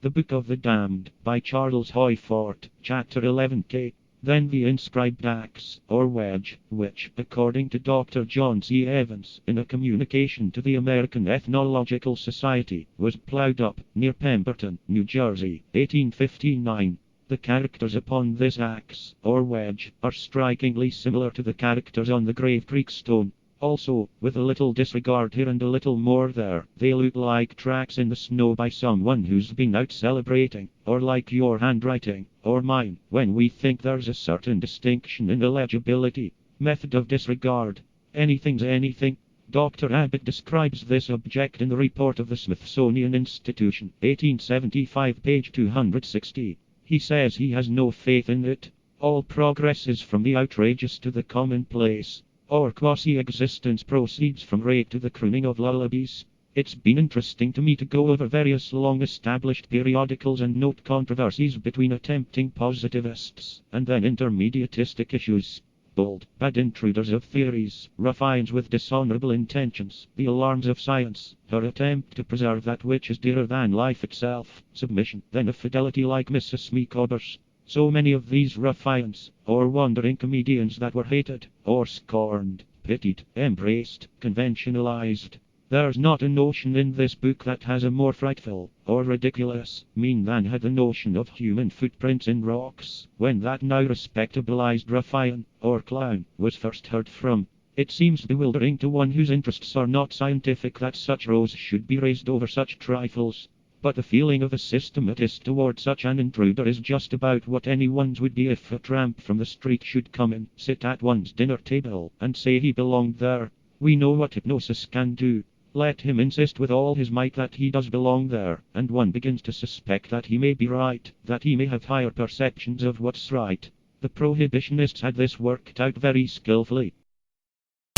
The Book of the Damned, by Charles Hoyfort, Chapter 11K. Then the inscribed axe, or wedge, which, according to Dr. John C. Evans, in a communication to the American Ethnological Society, was plowed up, near Pemberton, New Jersey, 1859. The characters upon this axe, or wedge, are strikingly similar to the characters on the Grave Creek stone. Also, with a little disregard here and a little more there, they look like tracks in the snow by someone who's been out celebrating, or like your handwriting, or mine, when we think there's a certain distinction in illegibility. Method of disregard. Anything's anything. Dr. Abbott describes this object in the report of the Smithsonian Institution, 1875, page 260. He says he has no faith in it. All progress is from the outrageous to the commonplace. Or quasi-existence proceeds from rape to the crooning of lullabies. It's been interesting to me to go over various long-established periodicals and note controversies between attempting positivists and then intermediatistic issues. Bold, bad intruders of theories, ruffians with dishonorable intentions, the alarms of science, her attempt to preserve that which is dearer than life itself, submission, then a fidelity like Mrs. Micawber's. So many of these ruffians, or wandering comedians that were hated, or scorned, pitied, embraced, conventionalized. There's not a notion in this book that has a more frightful, or ridiculous, mean than had the notion of human footprints in rocks, when that now respectabilized ruffian, or clown, was first heard from. It seems bewildering to one whose interests are not scientific that such rows should be raised over such trifles. But the feeling of a systematist toward such an intruder is just about what anyone's would be if a tramp from the street should come in, sit at one's dinner table, and say he belonged there. We know what hypnosis can do. Let him insist with all his might that he does belong there, and one begins to suspect that he may be right, that he may have higher perceptions of what's right. The prohibitionists had this worked out very skillfully.